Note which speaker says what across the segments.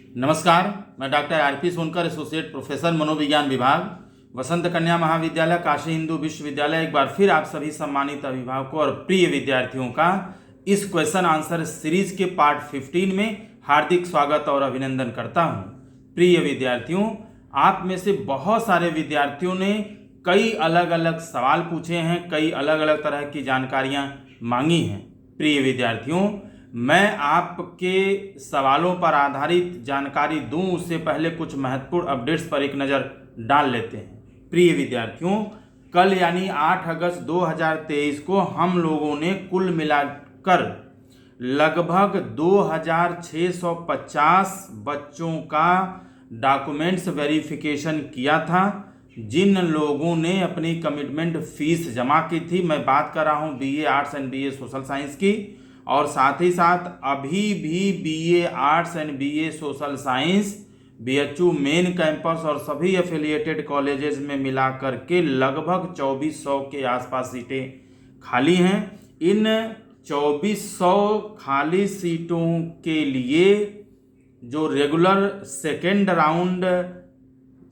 Speaker 1: नमस्कार, मैं doctor RP Sonkar, associate professor मनोविज्ञान विभाग, वसंत कन्या महाविद्यालय, काशी हिंदू विश्वविद्यालय। एक बार फिर आप सभी सम्मानित अभिभावकों और प्रिय विद्यार्थियों का इस क्वेश्चन आंसर सीरीज के पार्ट 15 में हार्दिक स्वागत और अभिनंदन करता हूं। प्रिय विद्यार्थियों, आप में से बहुत सारे विद्यार्थियों ने कई अलग अलग सवाल पूछे हैं, कई अलग अलग तरह की जानकारियां मांगी हैं। प्रिय विद्यार्थियों, मैं आपके सवालों पर आधारित जानकारी दूं उससे पहले कुछ महत्वपूर्ण अपडेट्स पर एक नज़र डाल लेते हैं। प्रिय विद्यार्थियों, कल यानी 8 अगस्त 2023 को हम लोगों ने कुल मिलाकर लगभग 2650 बच्चों का डॉक्यूमेंट्स वेरिफिकेशन किया था। जिन लोगों ने अपनी कमिटमेंट फीस जमा की थी, मैं बात कर रहा हूं BA arts and BA social science की, और साथ ही साथ अभी भी BA arts and BA social science BHU main campus और सभी एफिलिएटेड कॉलेजेस में मिला करके लगभग 2400 के आसपास सीटें खाली हैं। इन 2400 खाली सीटों के लिए जो रेगुलर सेकेंड राउंड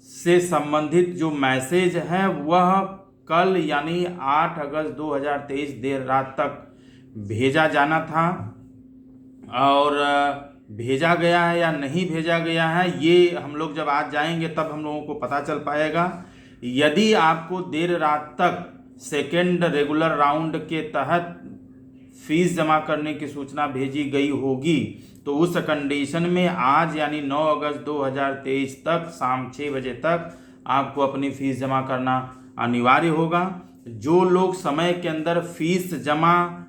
Speaker 1: से संबंधित जो मैसेज है वह कल यानी 8 अगस्त 2023 देर रात तक भेजा जाना था, और भेजा गया है या नहीं भेजा गया है ये हम लोग जब आज जाएंगे तब हम लोगों को पता चल पाएगा। यदि आपको देर रात तक सेकेंड रेगुलर राउंड के तहत फीस जमा करने की सूचना भेजी गई होगी तो उस कंडीशन में आज यानी 9 अगस्त 2023 तक शाम 6 बजे तक आपको अपनी फीस जमा करना अनिवार्य होगा। जो लोग समय के अंदर फीस जमा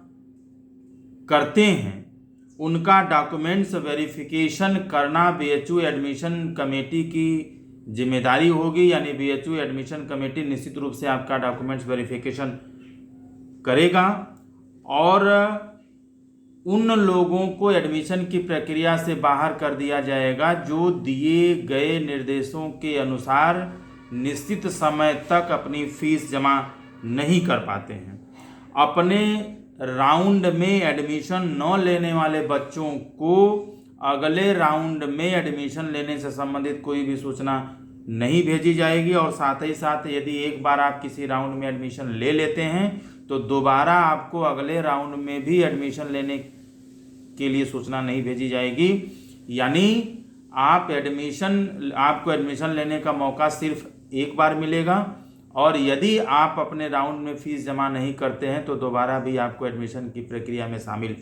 Speaker 1: करते हैं उनका डॉक्यूमेंट्स वेरिफिकेशन करना बीएचयू एडमिशन कमेटी की जिम्मेदारी होगी, यानी बीएचयू एडमिशन कमेटी निश्चित रूप से आपका डॉक्यूमेंट्स वेरिफिकेशन करेगा और उन लोगों को एडमिशन की प्रक्रिया से बाहर कर दिया जाएगा जो दिए गए निर्देशों के अनुसार निश्चित समय तक अपनी फीस जमा नहीं कर पाते हैं। अपने राउंड में एडमिशन न लेने वाले बच्चों को अगले राउंड में एडमिशन लेने से संबंधित कोई भी सूचना नहीं भेजी जाएगी, और साथ ही साथ यदि एक बार आप किसी राउंड में एडमिशन ले लेते हैं तो दोबारा आपको अगले राउंड में भी एडमिशन लेने के लिए सूचना नहीं भेजी जाएगी। यानी आपको एडमिशन लेने का मौका सिर्फ एक बार मिलेगा, और यदि आप अपने राउंड में फीस जमा नहीं करते हैं तो दोबारा भी आपको एडमिशन की प्रक्रिया में शामिल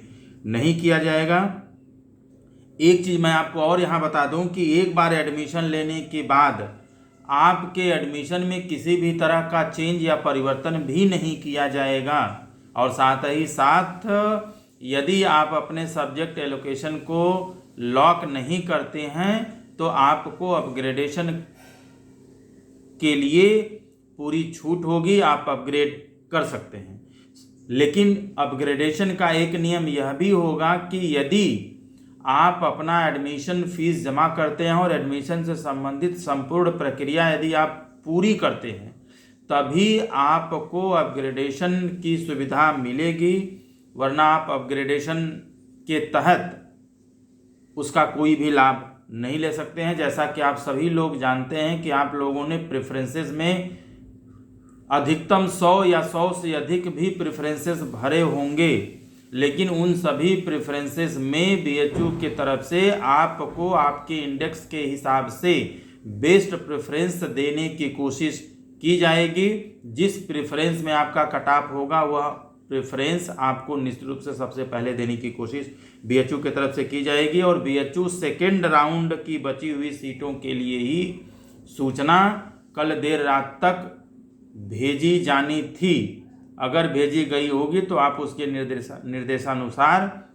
Speaker 1: नहीं किया जाएगा। एक चीज़ मैं आपको और यहाँ बता दूँ कि एक बार एडमिशन लेने के बाद आपके एडमिशन में किसी भी तरह का चेंज या परिवर्तन भी नहीं किया जाएगा, और साथ ही साथ यदि आप अपने सब्जेक्ट एलोकेशन को लॉक नहीं करते हैं तो आपको अपग्रेडेशन के लिए पूरी छूट होगी, आप अपग्रेड कर सकते हैं। लेकिन अपग्रेडेशन का एक नियम यह भी होगा कि यदि आप अपना एडमिशन फीस जमा करते हैं और एडमिशन से संबंधित संपूर्ण प्रक्रिया यदि आप पूरी करते हैं तभी आपको अपग्रेडेशन की सुविधा मिलेगी, वरना आप अपग्रेडेशन के तहत उसका कोई भी लाभ नहीं ले सकते हैं। जैसा कि आप सभी लोग जानते हैं कि आप लोगों ने प्रेफरेंसेस में अधिकतम 100 या 100 से अधिक भी प्रेफरेंसेस भरे होंगे, लेकिन उन सभी प्रेफरेंसेस में बीएचयू की तरफ से आपको आपके इंडेक्स के हिसाब से बेस्ट प्रेफरेंस देने की कोशिश की जाएगी। जिस प्रेफरेंस में आपका कट ऑफ होगा वह प्रेफरेंस आपको निश्चित रूप से सबसे पहले देने की कोशिश बीएचयू की तरफ से की जाएगी, और बीएचयू सेकेंड राउंड की बची हुई सीटों के लिए ही सूचना कल देर रात तक भेजी जानी थी। अगर भेजी गई होगी तो आप उसके निर्देशानुसार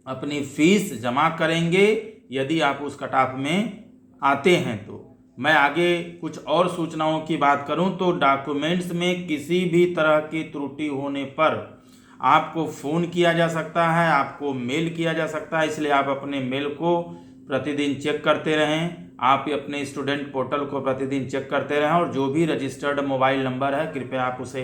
Speaker 1: अपनी फीस जमा करेंगे यदि आप उस कट ऑफ में आते हैं तो। मैं आगे कुछ और सूचनाओं की बात करूं तो डॉक्यूमेंट्स में किसी भी तरह की त्रुटि होने पर आपको फ़ोन किया जा सकता है, आपको मेल किया जा सकता है, इसलिए आप अपने मेल को प्रतिदिन चेक करते रहें। आप अपने स्टूडेंट पोर्टल को प्रतिदिन चेक करते रहें, और जो भी रजिस्टर्ड मोबाइल नंबर है कृपया आप उसे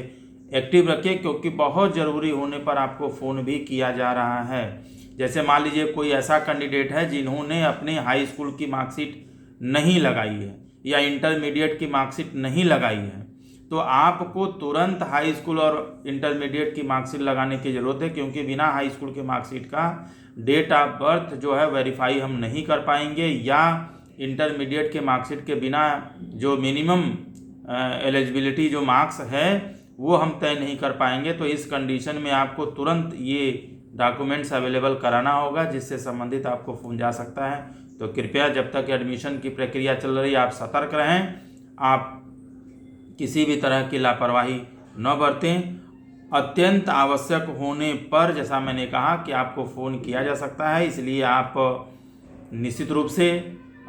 Speaker 1: एक्टिव रखिए, क्योंकि बहुत ज़रूरी होने पर आपको फ़ोन भी किया जा रहा है। जैसे मान लीजिए कोई ऐसा कैंडिडेट है जिन्होंने अपने हाई स्कूल की मार्कशीट नहीं लगाई है या इंटरमीडिएट की मार्कशीट नहीं लगाई है, तो आपको तुरंत हाई स्कूल और इंटरमीडिएट की मार्कशीट लगाने की ज़रूरत है, क्योंकि बिना हाई स्कूल की मार्कशीट का डेट ऑफ बर्थ जो है वेरीफाई हम नहीं कर पाएंगे, या इंटरमीडिएट के मार्कशीट के बिना जो मिनिमम एलिजिबिलिटी जो मार्क्स है वो हम तय नहीं कर पाएंगे। तो इस कंडीशन में आपको तुरंत ये डॉक्यूमेंट्स अवेलेबल कराना होगा, जिससे संबंधित आपको फ़ोन जा सकता है। तो कृपया जब तक एडमिशन की प्रक्रिया चल रही है आप सतर्क रहें, आप किसी भी तरह की लापरवाही न बरतें। अत्यंत आवश्यक होने पर जैसा मैंने कहा कि आपको फ़ोन किया जा सकता है, इसलिए आप निश्चित रूप से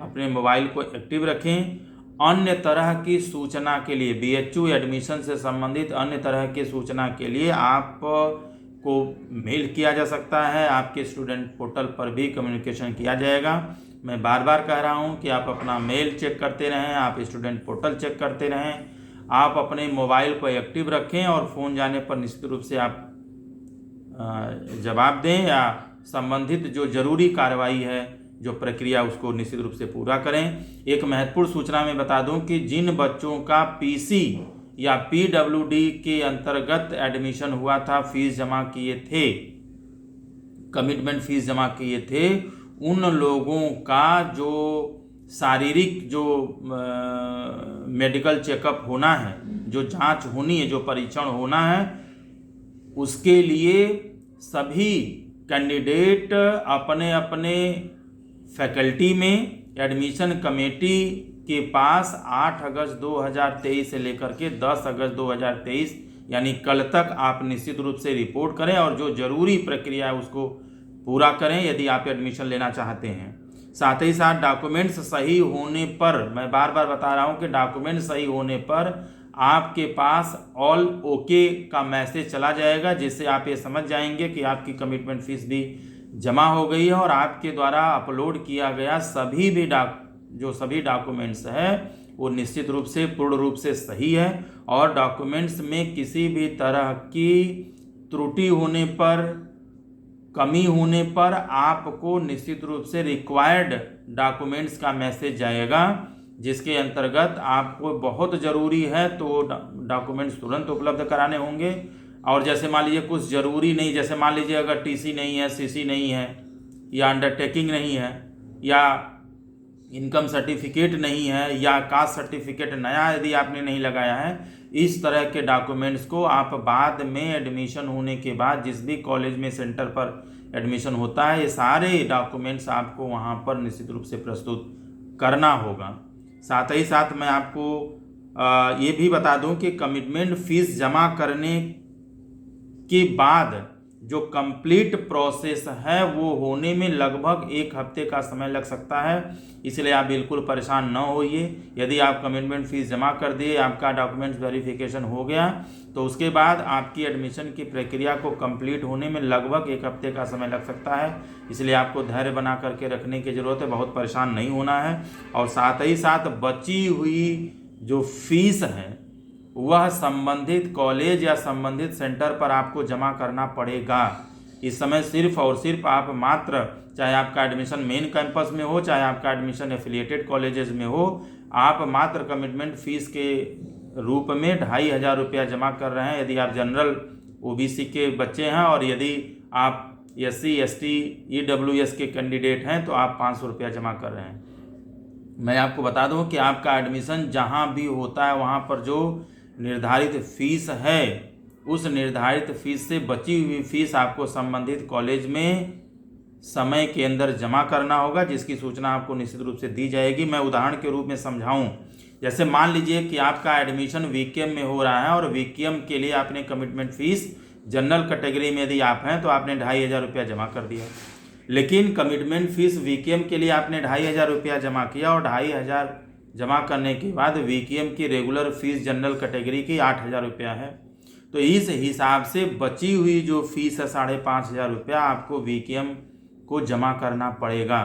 Speaker 1: अपने मोबाइल को एक्टिव रखें। अन्य तरह की सूचना के लिए BHU एडमिशन से संबंधित अन्य तरह की सूचना के लिए आप को मेल किया जा सकता है, आपके स्टूडेंट पोर्टल पर भी कम्युनिकेशन किया जाएगा। मैं बार बार कह रहा हूं कि आप अपना मेल चेक करते रहें, आप स्टूडेंट पोर्टल चेक करते रहें, आप अपने मोबाइल को एक्टिव रखें और फ़ोन जाने पर निश्चित रूप से आप जवाब दें या संबंधित जो ज़रूरी कार्रवाई है, जो प्रक्रिया, उसको निश्चित रूप से पूरा करें। एक महत्वपूर्ण सूचना मैं बता दूं कि जिन बच्चों का PC या PWD के अंतर्गत एडमिशन हुआ था, फीस जमा किए थे, कमिटमेंट फीस जमा किए थे, उन लोगों का जो शारीरिक जो मेडिकल चेकअप होना है, जो जांच होनी है, जो परीक्षण होना है, उसके लिए सभी कैंडिडेट अपने अपने फैकल्टी में एडमिशन कमेटी के पास 8 अगस्त 2023 से लेकर के 10 अगस्त 2023 यानी कल तक आप निश्चित रूप से रिपोर्ट करें और जो ज़रूरी प्रक्रिया है उसको पूरा करें यदि आप एडमिशन लेना चाहते हैं। साथ ही साथ डॉक्यूमेंट्स सही होने पर, मैं बार बार बता रहा हूं कि डॉक्यूमेंट्स सही होने पर आपके पास ऑल ओके का मैसेज चला जाएगा, जिससे आप ये समझ जाएंगे कि आपकी कमिटमेंट फीस भी जमा हो गई है और आपके द्वारा अपलोड किया गया सभी डॉक्यूमेंट्स है वो निश्चित रूप से पूर्ण रूप से सही है और डॉक्यूमेंट्स में किसी भी तरह की त्रुटि होने पर, कमी होने पर आपको निश्चित रूप से रिक्वायर्ड डॉक्यूमेंट्स का मैसेज जाएगा, जिसके अंतर्गत आपको बहुत ज़रूरी है तो डॉक्यूमेंट्स तुरंत उपलब्ध कराने होंगे। और जैसे मान लीजिए कुछ ज़रूरी नहीं, जैसे मान लीजिए अगर TC नहीं है, CC नहीं है, या अंडरटेकिंग नहीं है, या इनकम सर्टिफिकेट नहीं है, या कास्ट सर्टिफिकेट नया यदि आपने नहीं लगाया है, इस तरह के डॉक्यूमेंट्स को आप बाद में एडमिशन होने के बाद जिस भी कॉलेज में सेंटर पर एडमिशन होता है, ये सारे डॉक्यूमेंट्स आपको वहाँ पर निश्चित रूप से प्रस्तुत करना होगा। साथ ही साथ मैं आपको ये भी बता दूं कि कमिटमेंट फीस जमा करने के बाद जो कंप्लीट प्रोसेस है वो होने में लगभग 1 हफ्ते का समय लग सकता है, इसलिए आप बिल्कुल परेशान न होइए। यदि आप कमिटमेंट फीस जमा कर दिए, आपका डॉक्यूमेंट्स वेरिफिकेशन हो गया, तो उसके बाद आपकी एडमिशन की प्रक्रिया को कंप्लीट होने में लगभग 1 हफ्ते का समय लग सकता है, इसलिए आपको धैर्य बना करके रखने की ज़रूरत है, बहुत परेशान नहीं होना है। और साथ ही साथ बची हुई जो फीस है वह संबंधित कॉलेज या संबंधित सेंटर पर आपको जमा करना पड़ेगा। इस समय सिर्फ और सिर्फ आप मात्र, चाहे आपका एडमिशन मेन कैंपस में हो, चाहे आपका एडमिशन एफिलिएटेड कॉलेजेस में हो, आप मात्र कमिटमेंट फीस के रूप में 2,500 रुपया जमा कर रहे हैं। यदि आप जनरल OBC के बच्चे हैं और यदि आप SC ST EWS के कैंडिडेट हैं तो आप 500 रुपया जमा कर रहे हैं। मैं आपको बता दूं कि आपका एडमिशन जहां भी होता है वहां पर जो निर्धारित फीस है, उस निर्धारित फीस से बची हुई फीस आपको संबंधित कॉलेज में समय के अंदर जमा करना होगा, जिसकी सूचना आपको निश्चित रूप से दी जाएगी। मैं उदाहरण के रूप में समझाऊं, जैसे मान लीजिए कि आपका एडमिशन VKM में हो रहा है और VKM के लिए आपने कमिटमेंट फीस जनरल कैटेगरी में यदि आप हैं तो आपने 2,500 रुपया जमा कर दिया, लेकिन कमिटमेंट फीस VKM के लिए आपने 2,500 रुपया जमा किया और 2,500 जमा करने के बाद VKM की रेगुलर फीस जनरल कैटेगरी की 8,000 रुपया है। तो इस हिसाब से बची हुई जो फीस है 5,500 रुपया आपको VKM को जमा करना पड़ेगा,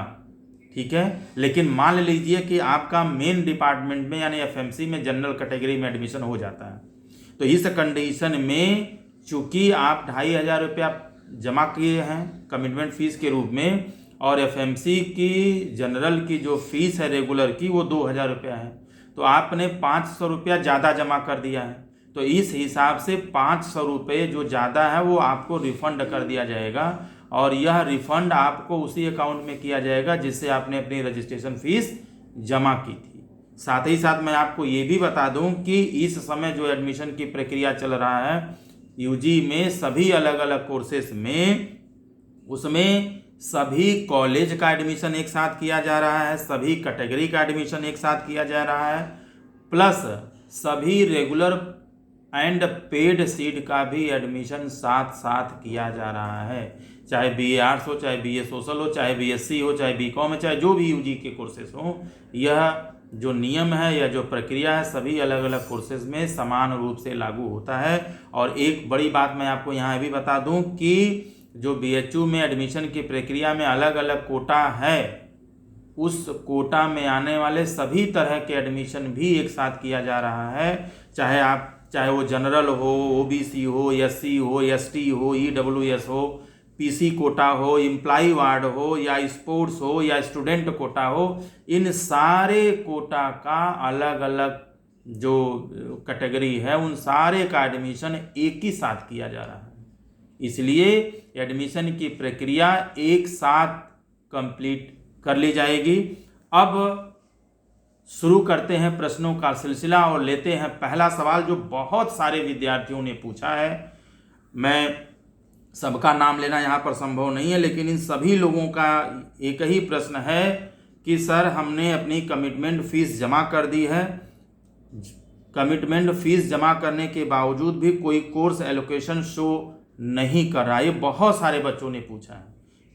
Speaker 1: ठीक है। लेकिन मान लीजिए कि आपका मेन डिपार्टमेंट में यानी FMC में जनरल कैटेगरी में एडमिशन हो जाता है, तो इस कंडीशन में चूंकि आप 2,500 रुपया जमा किए हैं कमिटमेंट फ़ीस के रूप में, और एफएमसी की जनरल की जो फ़ीस है रेगुलर की वो 2000 रुपया है, तो आपने 500 रुपया ज़्यादा जमा कर दिया है। तो इस हिसाब से 500 रुपये जो ज़्यादा है वो आपको रिफ़ंड कर दिया जाएगा, और यह रिफ़ंड आपको उसी अकाउंट में किया जाएगा जिससे आपने अपनी रजिस्ट्रेशन फ़ीस जमा की थी। साथ ही साथ मैं आपको ये भी बता दूं कि इस समय जो एडमिशन की प्रक्रिया चल रहा है यूजी में सभी अलग अलग कोर्सेस में, उसमें सभी कॉलेज का एडमिशन एक साथ किया जा रहा है, सभी कैटेगरी का एडमिशन एक साथ किया जा रहा है, प्लस सभी रेगुलर एंड पेड सीट का भी एडमिशन साथ साथ किया जा रहा है। चाहे बीए आर्ट्स हो, चाहे बीए सोशल हो, चाहे बीएससी हो, चाहे बीकॉम हो, चाहे जो भी यूजी के कोर्सेस हो, यह जो नियम है या जो प्रक्रिया है सभी अलग अलग कोर्सेज में समान रूप से लागू होता है। और एक बड़ी बात मैं आपको यहाँ भी बता दूँ कि जो बीएचयू में एडमिशन की प्रक्रिया में अलग अलग कोटा है, उस कोटा में आने वाले सभी तरह के एडमिशन भी एक साथ किया जा रहा है, चाहे वो जनरल हो, ओबीसी हो, एससी हो, एसटी हो, ईडब्ल्यूएस हो, पीसी कोटा हो, एम्प्लॉय वार्ड हो, या स्पोर्ट्स हो, या स्टूडेंट कोटा हो, इन सारे कोटा का अलग अलग जो कैटेगरी है उन सारे का एडमिशन एक ही साथ किया जा रहा है। इसलिए एडमिशन की प्रक्रिया एक साथ कंप्लीट कर ली जाएगी। अब शुरू करते हैं प्रश्नों का सिलसिला और लेते हैं पहला सवाल जो बहुत सारे विद्यार्थियों ने पूछा है। मैं सबका नाम लेना यहाँ पर संभव नहीं है, लेकिन इन सभी लोगों का एक ही प्रश्न है कि सर हमने अपनी कमिटमेंट फ़ीस जमा कर दी है, कमिटमेंट फ़ीस जमा करने के बावजूद भी कोई कोर्स एलोकेशन शो नहीं कर रहा। ये बहुत सारे बच्चों ने पूछा है।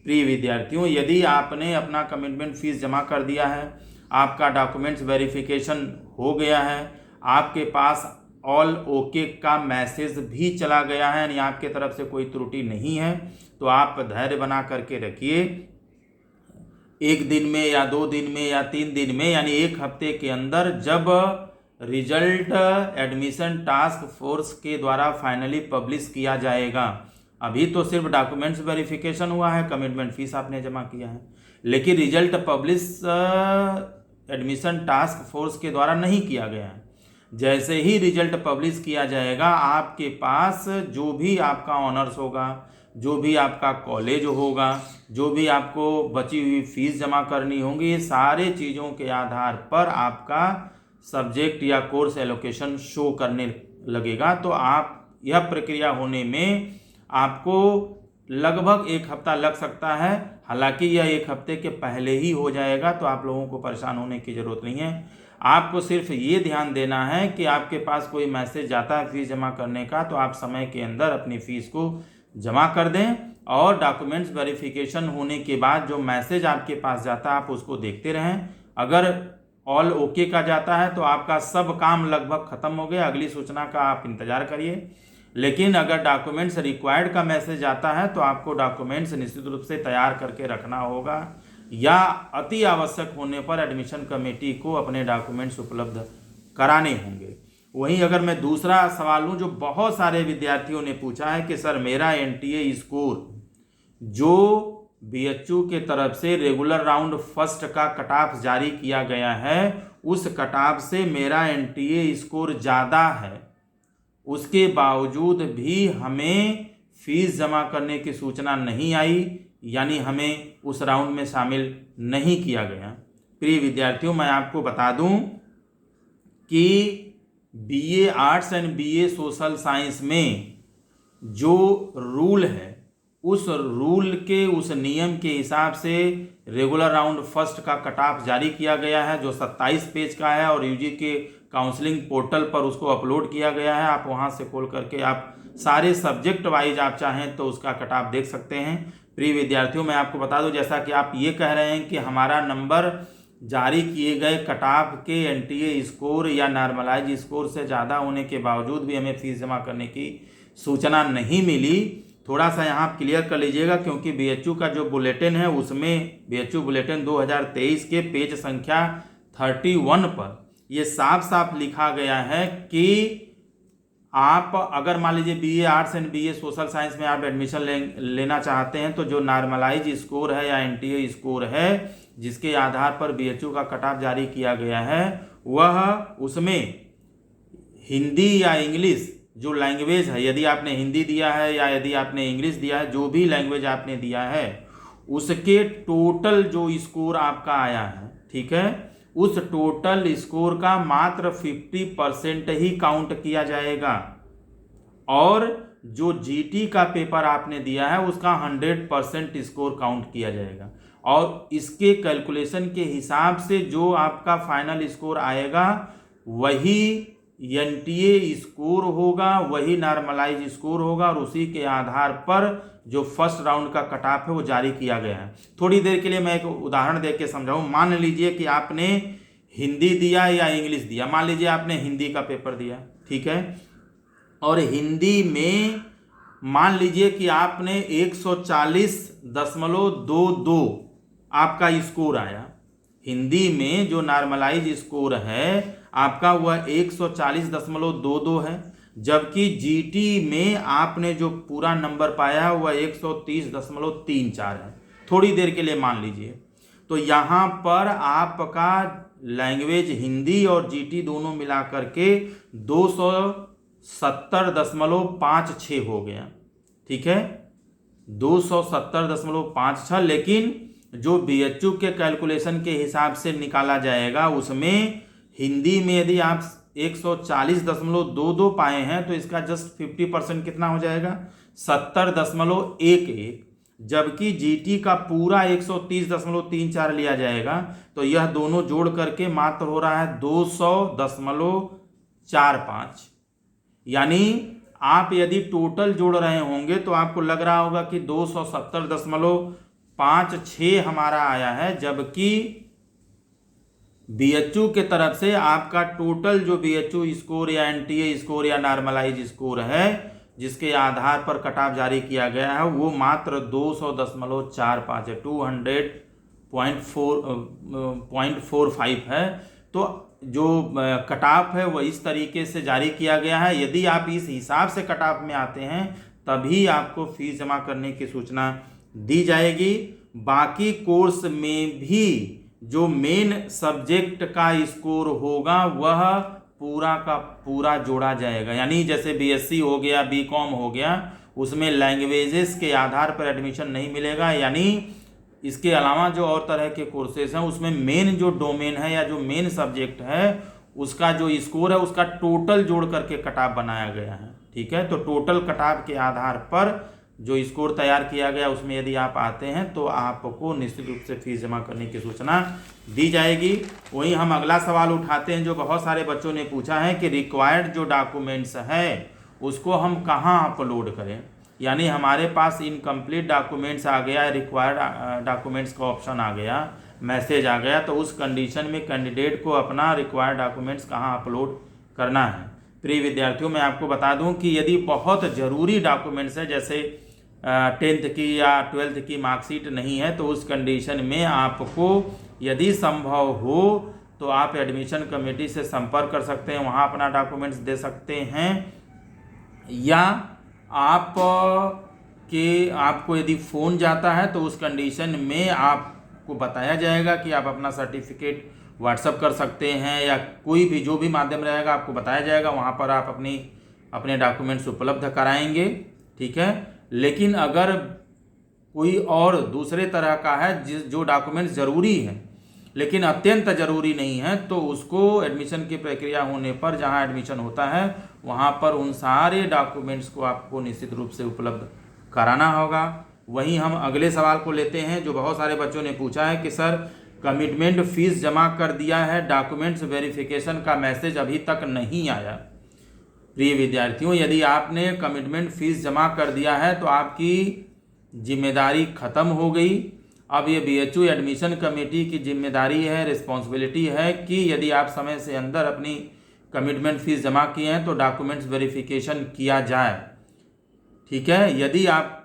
Speaker 1: प्रिय विद्यार्थियों, यदि आपने अपना कमिटमेंट फ़ीस जमा कर दिया है, आपका डॉक्यूमेंट्स वेरिफिकेशन हो गया है, आपके पास ऑल ओके का मैसेज भी चला गया है, यानी आपके तरफ से कोई त्रुटि नहीं है, तो आप धैर्य बना करके रखिए। 1 दिन में या 2 दिन में या 3 दिन में, यानी 1 हफ्ते के अंदर जब रिजल्ट एडमिशन टास्क फोर्स के द्वारा फाइनली पब्लिश किया जाएगा, अभी तो सिर्फ डॉक्यूमेंट्स वेरिफिकेशन हुआ है, कमिटमेंट फ़ीस आपने जमा किया है, लेकिन result publish admission task force के द्वारा नहीं किया गया है। जैसे ही रिजल्ट पब्लिश किया जाएगा, आपके पास जो भी आपका ऑनर्स होगा, जो भी आपका कॉलेज होगा, जो भी आपको बची हुई फ़ीस जमा करनी होगी, ये सारे चीज़ों के आधार पर आपका सब्जेक्ट या कोर्स एलोकेशन शो करने लगेगा। तो आप यह प्रक्रिया होने में आपको लगभग 1 हफ्ता लग सकता है। हालांकि यह 1 हफ्ते के पहले ही हो जाएगा, तो आप लोगों को परेशान होने की ज़रूरत नहीं है। आपको सिर्फ ये ध्यान देना है कि आपके पास कोई मैसेज जाता है फ़ीस जमा करने का, तो आप समय के अंदर अपनी फ़ीस को जमा कर दें, और डॉक्यूमेंट्स वेरिफिकेशन होने के बाद जो मैसेज आपके पास जाता है आप उसको देखते रहें। अगर ऑल ओके का जाता है तो आपका सब काम लगभग ख़त्म हो गया, अगली सूचना का आप इंतज़ार करिए। लेकिन अगर डॉक्यूमेंट्स रिक्वायर्ड का मैसेज आता है तो आपको डॉक्यूमेंट्स निश्चित रूप से तैयार करके रखना होगा, या अति आवश्यक होने पर एडमिशन कमेटी को अपने डॉक्यूमेंट्स उपलब्ध कराने होंगे। वहीं अगर मैं दूसरा सवाल लूँ जो बहुत सारे विद्यार्थियों ने पूछा है कि सर मेरा एनटीए स्कोर जो बीएचयू के तरफ से रेगुलर राउंड फर्स्ट का कट ऑफ जारी किया गया है, उस कट ऑफ से मेरा एनटीए स्कोर ज़्यादा है, उसके बावजूद भी हमें फ़ीस जमा करने की सूचना नहीं आई, यानी हमें उस राउंड में शामिल नहीं किया गया। प्रिय विद्यार्थियों, मैं आपको बता दूं कि BA arts and BA social science में जो रूल है, उस रूल के उस नियम के हिसाब से रेगुलर राउंड फर्स्ट का कट ऑफ जारी किया गया है, जो 27 पेज का है, और यूजी के काउंसलिंग पोर्टल पर उसको अपलोड किया गया है। आप वहां से खोल करके आप सारे सब्जेक्ट वाइज आप चाहें तो उसका कट ऑफ देख सकते हैं। प्रिय विद्यार्थियों, मैं आपको बता दूं, जैसा कि आप ये कह रहे हैं कि हमारा नंबर जारी किए गए कट ऑफ के एनटीए स्कोर या नॉर्मलाइज स्कोर से ज़्यादा होने के बावजूद भी हमें फ़ीस जमा करने की सूचना नहीं मिली, थोड़ा सा यहाँ आप क्लियर कर लीजिएगा, क्योंकि बीएचयू का जो बुलेटिन है उसमें बीएचयू बुलेटिन 2023 के पेज संख्या 31 पर यह साफ साफ लिखा गया है कि आप अगर मान लीजिए BA arts and BA social science में आप एडमिशन लेना चाहते हैं तो जो नॉर्मलाइज स्कोर है या NTA स्कोर है जिसके आधार पर BHU का कट ऑफ जारी किया गया है, वह उसमें हिंदी या इंग्लिश जो लैंग्वेज है, यदि आपने हिंदी दिया है या यदि आपने इंग्लिश दिया है, जो भी लैंग्वेज आपने दिया है उसके टोटल जो स्कोर आपका आया है, ठीक है, उस टोटल स्कोर का मात्र 50% ही काउंट किया जाएगा और जो GT का पेपर आपने दिया है उसका 100% स्कोर काउंट किया जाएगा और इसके कैलकुलेशन के हिसाब से जो आपका फाइनल स्कोर आएगा वही NTA स्कोर होगा, वही नॉर्मलाइज स्कोर होगा और उसी के आधार पर जो फर्स्ट राउंड का कट ऑफ है वो जारी किया गया है। थोड़ी देर के लिए मैं एक उदाहरण देके समझाऊं। मान लीजिए कि आपने हिंदी दिया या इंग्लिश दिया। मान लीजिए आपने हिंदी का पेपर दिया, ठीक है, और हिंदी में मान लीजिए कि आपने 140.22 आपका स्कोर आया। हिंदी में जो नॉर्मलाइज स्कोर है आपका वह 140.22 है, जबकि GT में आपने जो पूरा नंबर पाया वह 130.34 है। थोड़ी देर के लिए मान लीजिए, तो यहाँ पर आपका लैंग्वेज हिंदी और GT दोनों मिला करके 270.56 हो गया, ठीक है, 270.56। लेकिन जो BHU के कैलकुलेशन के हिसाब से निकाला जाएगा उसमें हिंदी में यदि आप 140.22 पाए हैं तो इसका जस्ट 50% कितना हो जाएगा, 70.11, जबकि GT का पूरा 130.34 लिया जाएगा तो यह दोनों जोड़ करके मात्र हो रहा है 200.45। यानी आप यदि टोटल जोड़ रहे होंगे तो आपको लग रहा होगा कि 270.56 हमारा आया है, जबकि BHU के तरफ से आपका टोटल जो BHU स्कोर या NTA स्कोर या नॉर्मलाइज स्कोर है जिसके आधार पर कट ऑफ जारी किया गया है वो मात्र 200.45 है, 200.45 है। तो जो कट ऑफ है वह इस तरीके से जारी किया गया है। यदि आप इस हिसाब से कट ऑफ में आते हैं तभी आपको फीस जमा करने की सूचना दी जाएगी। बाकी कोर्स में भी जो मेन सब्जेक्ट का स्कोर होगा वह पूरा का पूरा जोड़ा जाएगा। यानी जैसे BSc हो गया, BCom हो गया, उसमें लैंग्वेजेस के आधार पर एडमिशन नहीं मिलेगा। यानी इसके अलावा जो और तरह के कोर्सेज हैं उसमें मेन जो डोमेन है या जो मेन सब्जेक्ट है उसका जो स्कोर है उसका टोटल जोड़ करके कट ऑफ बनाया गया है, ठीक है। तो टोटल कट ऑफ के आधार पर जो स्कोर तैयार किया गया उसमें यदि आप आते हैं तो आपको निश्चित रूप से फीस जमा करने की सूचना दी जाएगी। वहीं हम अगला सवाल उठाते हैं जो बहुत सारे बच्चों ने पूछा है कि रिक्वायर्ड जो डॉक्यूमेंट्स है उसको हम कहाँ अपलोड करें। यानी हमारे पास इनकम्प्लीट डॉक्यूमेंट्स आ गया, रिक्वायर्ड डॉक्यूमेंट्स का ऑप्शन आ गया, मैसेज आ गया, तो उस कंडीशन में कैंडिडेट को अपना रिक्वायर्ड डॉक्यूमेंट्स कहाँ अपलोड करना है। प्रिय विद्यार्थियों, मैं आपको बता दूं कि यदि बहुत ज़रूरी डॉक्यूमेंट्स है जैसे 10th की या 12th की मार्कशीट नहीं है तो उस कंडीशन में आपको यदि संभव हो तो आप एडमिशन कमेटी से संपर्क कर सकते हैं, वहाँ अपना डॉक्यूमेंट्स दे सकते हैं, या आपको यदि फ़ोन जाता है तो उस कंडीशन में आपको बताया जाएगा कि आप अपना सर्टिफिकेट व्हाट्सअप कर सकते हैं या कोई भी जो भी माध्यम रहेगा आपको बताया जाएगा, वहाँ पर आप अपने डॉक्यूमेंट्स उपलब्ध कराएंगे, ठीक है। लेकिन अगर कोई और दूसरे तरह का है जो डॉक्यूमेंट्स ज़रूरी है लेकिन अत्यंत ज़रूरी नहीं है तो उसको एडमिशन की प्रक्रिया होने पर जहां एडमिशन होता है वहां पर उन सारे डॉक्यूमेंट्स को आपको निश्चित रूप से उपलब्ध कराना होगा। वहीं हम अगले सवाल को लेते हैं जो बहुत सारे बच्चों ने पूछा है कि सर कमिटमेंट फ़ीस जमा कर दिया है, डॉक्यूमेंट्स वेरिफिकेशन का मैसेज अभी तक नहीं आया। प्रिय विद्यार्थियों, यदि आपने कमिटमेंट फ़ीस जमा कर दिया है तो आपकी जिम्मेदारी ख़त्म हो गई। अब ये BHU एडमिशन कमेटी की जिम्मेदारी है, रिस्पॉन्सिबिलिटी है कि यदि आप समय से अंदर अपनी कमिटमेंट फ़ीस जमा किए हैं तो डॉक्यूमेंट्स वेरिफिकेशन किया जाए, ठीक है। यदि आप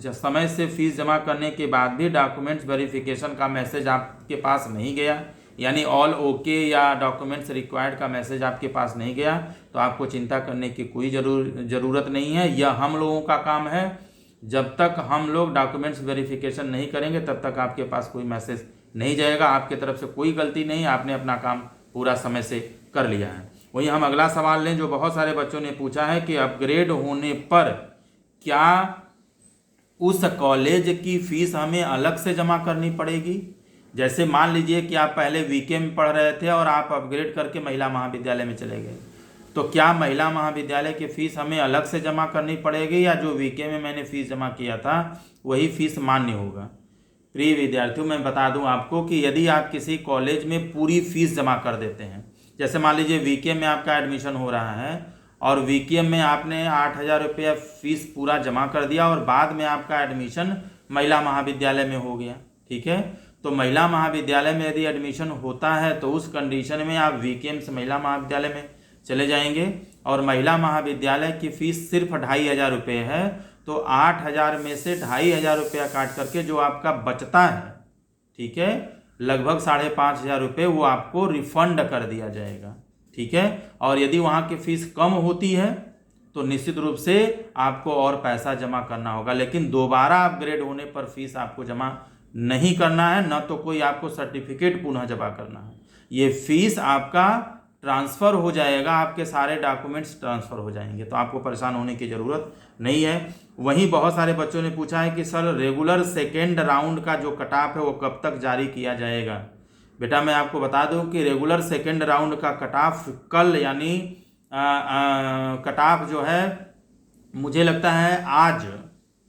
Speaker 1: समय से फ़ीस जमा करने के बाद भी डॉक्यूमेंट्स वेरिफिकेशन का मैसेज आपके पास नहीं गया यानी ऑल ओके या डॉक्यूमेंट्स रिक्वायर्ड का मैसेज आपके पास नहीं गया तो आपको चिंता करने की कोई ज़रूरत नहीं है। यह हम लोगों का काम है। जब तक हम लोग डॉक्यूमेंट्स वेरिफिकेशन नहीं करेंगे तब तक आपके पास कोई मैसेज नहीं जाएगा। आपके तरफ से कोई गलती नहीं, आपने अपना काम पूरा समय से कर लिया है। वहीं हम अगला सवाल लें जो बहुत सारे बच्चों ने पूछा है कि अपग्रेड होने पर क्या उस कॉलेज की फ़ीस हमें अलग से जमा करनी पड़ेगी। जैसे मान लीजिए कि आप पहले वीके में पढ़ रहे थे और आप अपग्रेड करके महिला महाविद्यालय में चले गए, तो क्या महिला महाविद्यालय की फ़ीस हमें अलग से जमा करनी पड़ेगी या जो वीके में मैंने फ़ीस जमा किया था वही फ़ीस मान्य होगा। प्रिय विद्यार्थियों, मैं बता दूं आपको कि यदि आप किसी कॉलेज में पूरी फ़ीस जमा कर देते हैं, जैसे मान लीजिए वीके में आपका एडमिशन हो रहा है और वीके में आपने 8,000 रुपया फ़ीस पूरा जमा कर दिया और बाद में आपका एडमिशन महिला महाविद्यालय में हो गया, ठीक है। तो महिला महाविद्यालय में यदि एडमिशन होता है तो उस कंडीशन में आप वीके से महिला महाविद्यालय में चले जाएंगे और महिला महाविद्यालय की फ़ीस सिर्फ 2,500 रुपये है। तो 8,000 में से 2,500 रुपया काट करके जो आपका बचता है, ठीक है, लगभग 5,500 रुपये वो आपको रिफंड कर दिया जाएगा, ठीक है। और यदि वहाँ की फ़ीस कम होती है तो निश्चित रूप से आपको और पैसा जमा करना होगा, लेकिन दोबारा अपग्रेड होने पर फीस आपको जमा नहीं करना है, न तो कोई आपको सर्टिफिकेट पुनः जमा करना है। ये फीस आपका ट्रांसफ़र हो जाएगा, आपके सारे डॉक्यूमेंट्स ट्रांसफ़र हो जाएंगे, तो आपको परेशान होने की ज़रूरत नहीं है। वहीं बहुत सारे बच्चों ने पूछा है कि सर रेगुलर सेकेंड राउंड का जो कट ऑफ है वो कब तक जारी किया जाएगा। बेटा मैं आपको बता दूं कि रेगुलर सेकेंड राउंड का कट ऑफ कल यानी कट ऑफ जो है मुझे लगता है आज,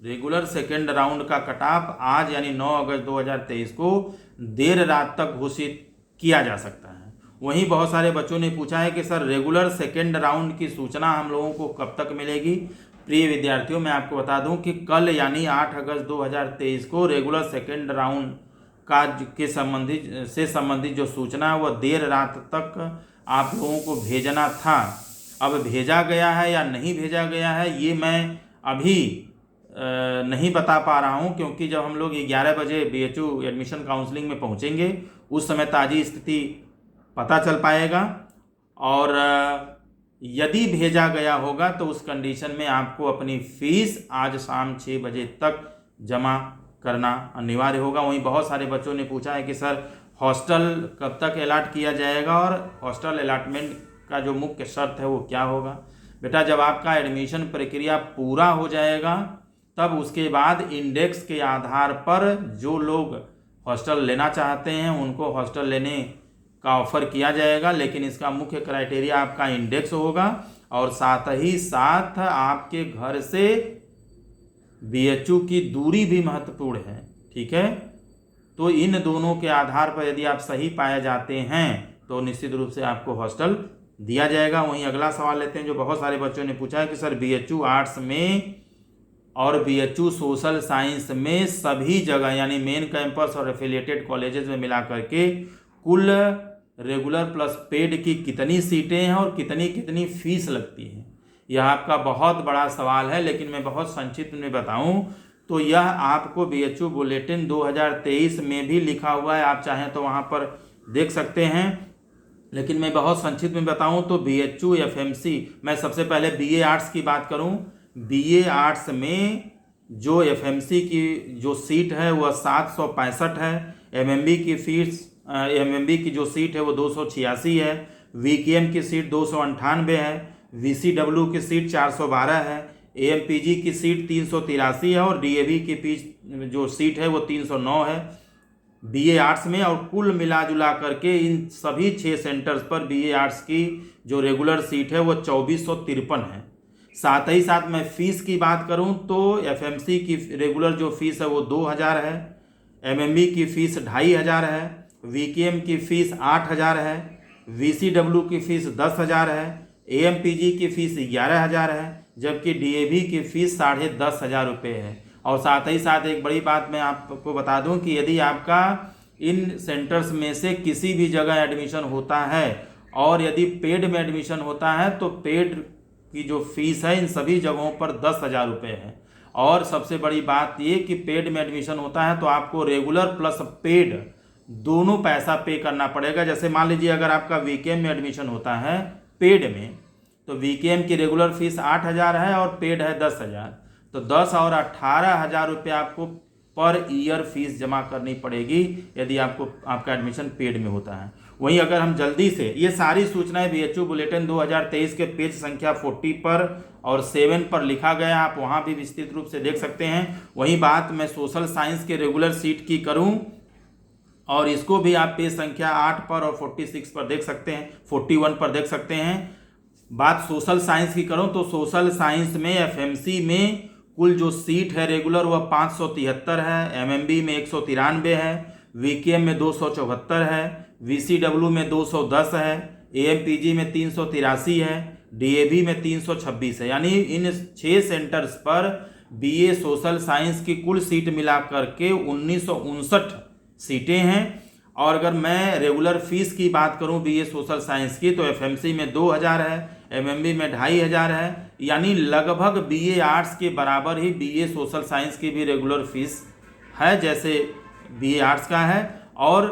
Speaker 1: रेगुलर सेकेंड राउंड का कट ऑफ आज यानी 9 अगस्त 2023 को देर रात तक घोषित किया जा सकता है। वहीं बहुत सारे बच्चों ने पूछा है कि सर रेगुलर सेकेंड राउंड की सूचना हम लोगों को कब तक मिलेगी। प्रिय विद्यार्थियों मैं आपको बता दूं कि कल यानी 8 अगस्त 2023 को रेगुलर सेकेंड राउंड का के संबंधित जो सूचना है वह देर रात तक आप लोगों को भेजना था। अब भेजा गया है या नहीं भेजा गया है ये मैं अभी नहीं बता पा रहा हूं, क्योंकि जब हम लोग 11 बजे BHU एडमिशन काउंसलिंग में पहुंचेंगे उस समय ताज़ी स्थिति पता चल पाएगा। और यदि भेजा गया होगा तो उस कंडीशन में आपको अपनी फ़ीस आज शाम 6 बजे तक जमा करना अनिवार्य होगा। वहीं बहुत सारे बच्चों ने पूछा है कि सर हॉस्टल कब तक अलॉट किया जाएगा और हॉस्टल अलॉटमेंट का जो मुख्य शर्त है वो क्या होगा। बेटा जब आपका एडमिशन प्रक्रिया पूरा हो जाएगा तब उसके बाद इंडेक्स के आधार पर जो लोग हॉस्टल लेना चाहते हैं उनको हॉस्टल लेने का ऑफ़र किया जाएगा, लेकिन इसका मुख्य क्राइटेरिया आपका इंडेक्स होगा और साथ ही साथ आपके घर से BHU की दूरी भी महत्वपूर्ण है, ठीक है। तो इन दोनों के आधार पर यदि आप सही पाए जाते हैं तो निश्चित रूप से आपको हॉस्टल दिया जाएगा। वहीं अगला सवाल लेते हैं जो बहुत सारे बच्चों ने पूछा है कि सर BHU आर्ट्स में और BHU सोशल साइंस में सभी जगह यानी मेन कैंपस और एफिलिएटेड कॉलेजेस में मिला करके कुल रेगुलर प्लस पेड की कितनी सीटें हैं और कितनी फीस लगती है। यह आपका बहुत बड़ा सवाल है, लेकिन मैं बहुत संक्षिप्त में बताऊं तो यह आपको BHU बुलेटिन 2023 में भी लिखा हुआ है, आप चाहें तो वहां पर देख सकते हैं। लेकिन मैं बहुत संक्षिप्त में बताऊं तो BHU FMC, मैं सबसे पहले BA आर्ट्स की बात करूं, BA आर्ट्स में जो FMC की जो सीट है वह 765 है, MMB की जो सीट है वो 286 है, VKM की सीट 298 है, VCW की सीट 412 है, AMPG की सीट 383 है और DAV की जो सीट है वो 309 है BA आर्ट्स में। और कुल मिला जुला करके इन सभी 6 सेंटर्स पर BA आर्ट्स की जो रेगुलर सीट है वो 2453 है। साथ ही साथ मैं फ़ीस की बात करूं तो FMC की रेगुलर जो फ़ीस है वो 2000 है, MMB की फ़ीस 2500 है, VKM की फ़ीस 8000 है, VCW की फ़ीस 10,000 है, AMPG की फ़ीस 11,000 है, जबकि DAV की फ़ीस 10,500 रुपये है। और साथ ही साथ एक बड़ी बात मैं आपको बता दूं कि यदि आपका इन सेंटर्स में से किसी भी जगह एडमिशन होता है और यदि पेड में एडमिशन होता है तो पेड की जो फीस है इन सभी जगहों पर 10,000 रुपये है। और सबसे बड़ी बात ये कि पेड में एडमिशन होता है तो आपको रेगुलर प्लस पेड दोनों पैसा पे करना पड़ेगा। जैसे मान लीजिए अगर आपका वीकेएम में एडमिशन होता है पेड में, तो वीकेएम की रेगुलर फीस 8,000 है और पेड है 10,000, तो 10 और 18,000 रुपये आपको पर ईयर फीस जमा करनी पड़ेगी यदि आपका एडमिशन पेड में होता है। वहीं अगर हम जल्दी से, ये सारी सूचनाएं बीएचयू बुलेटिन 2023 के पेज संख्या 40 पर और 7 पर लिखा गया, आप वहां भी विस्तृत रूप से देख सकते हैं। वहीं बात मैं सोशल साइंस के रेगुलर सीट की करूं, और इसको भी आप पेज संख्या 8 पर और 46 पर देख सकते हैं, 41 पर देख सकते हैं। बात सोशल साइंस की करूं तो सोशल साइंस में एफएमसी में कुल जो सीट है रेगुलर वह 573 है, एमएमबी में 193 है, वीकेएम में 274 है, वीसीडब्ल्यू में 210 है, एएमपीजी में 383 है, डीएवी में 326 है। यानी इन 6 सेंटर्स पर बीए सोशल साइंस की कुल सीट मिलाकर के 1959 सीटें हैं। और अगर मैं रेगुलर फीस की बात करूं बीए सोशल साइंस की, तो एफएमसी में 2,000 है, एमएमबी में 2,500 है। यानी लगभग बीए आर्ट्स के बराबर ही बीए सोशल साइंस की भी रेगुलर फीस है जैसे बीए आर्ट्स का है। और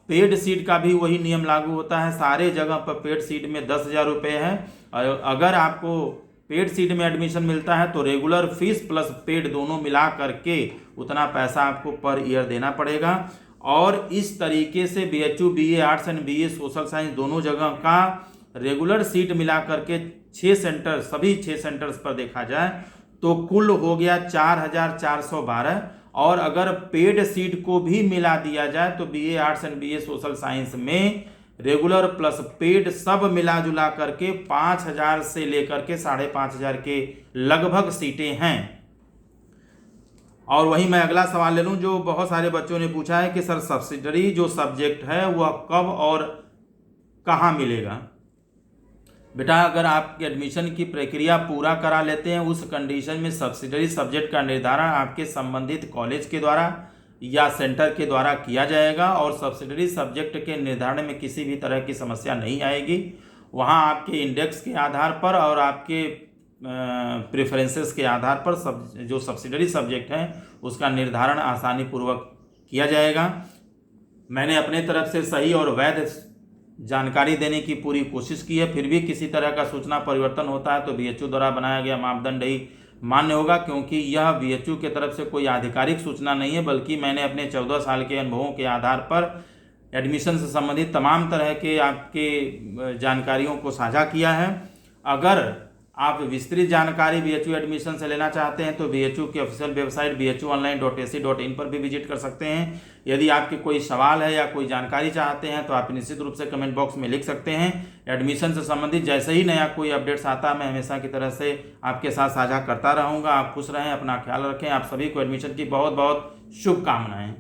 Speaker 1: पेड सीट का भी वही नियम लागू होता है, सारे जगह पर पेड सीट में 10,000 रुपये है। और अगर आपको पेड सीट में एडमिशन मिलता है तो रेगुलर फीस प्लस पेड दोनों मिला करके उतना पैसा आपको पर ईयर देना पड़ेगा। और इस तरीके से BHU BA arts and BA social science दोनों जगह का रेगुलर सीट मिला करके 6 सेंटर, सभी 6 सेंटर्स पर देखा जाए तो कुल हो गया 4,412। और अगर पेड सीट को भी मिला दिया जाए तो BA arts and BA social science में रेगुलर प्लस पेड सब मिला जुला करके 5,000 से लेकर के 5,500 के लगभग सीटें हैं। और वहीं मैं अगला सवाल ले लूं जो बहुत सारे बच्चों ने पूछा है कि सर सब्सिडरी जो सब्जेक्ट है वह कब और कहाँ मिलेगा। बेटा अगर आप एडमिशन की प्रक्रिया पूरा करा लेते हैं उस कंडीशन में सब्सिडरी सब्जेक्ट का निर्धारण आपके संबंधित कॉलेज के द्वारा या सेंटर के द्वारा किया जाएगा। और सब्सिडरी सब्जेक्ट के निर्धारण में किसी भी तरह की समस्या नहीं आएगी। वहाँ आपके इंडेक्स के आधार पर और आपके प्रेफरेंसेस के आधार पर जो सब्सिडरी सब्जेक्ट हैं उसका निर्धारण आसानी पूर्वक किया जाएगा। मैंने अपने तरफ से सही और वैध जानकारी देने की पूरी कोशिश की है, फिर भी किसी तरह का सूचना परिवर्तन होता है तो बीएचयू द्वारा बनाया गया मापदंड ही मान्य होगा, क्योंकि यह बीएचयू की तरफ से कोई आधिकारिक सूचना नहीं है, बल्कि मैंने अपने 14 साल के अनुभवों के आधार पर एडमिशन से संबंधित तमाम तरह के आपके जानकारियों को साझा किया है। अगर आप विस्तृत जानकारी बीएचयू एडमिशन से लेना चाहते हैं तो बीएचयू की ऑफिशियल वेबसाइट bhuonline.ac.in पर भी विजिट कर सकते हैं। यदि आपके कोई सवाल है या कोई जानकारी चाहते हैं तो आप निश्चित रूप से कमेंट बॉक्स में लिख सकते हैं। एडमिशन से संबंधित जैसे ही नया कोई अपडेट्स आता है मैं हमेशा की तरह से आपके साथ साझा करता रहूँगा। आप खुश रहें, अपना ख्याल रखें। आप सभी को एडमिशन की बहुत बहुत शुभकामनाएँ।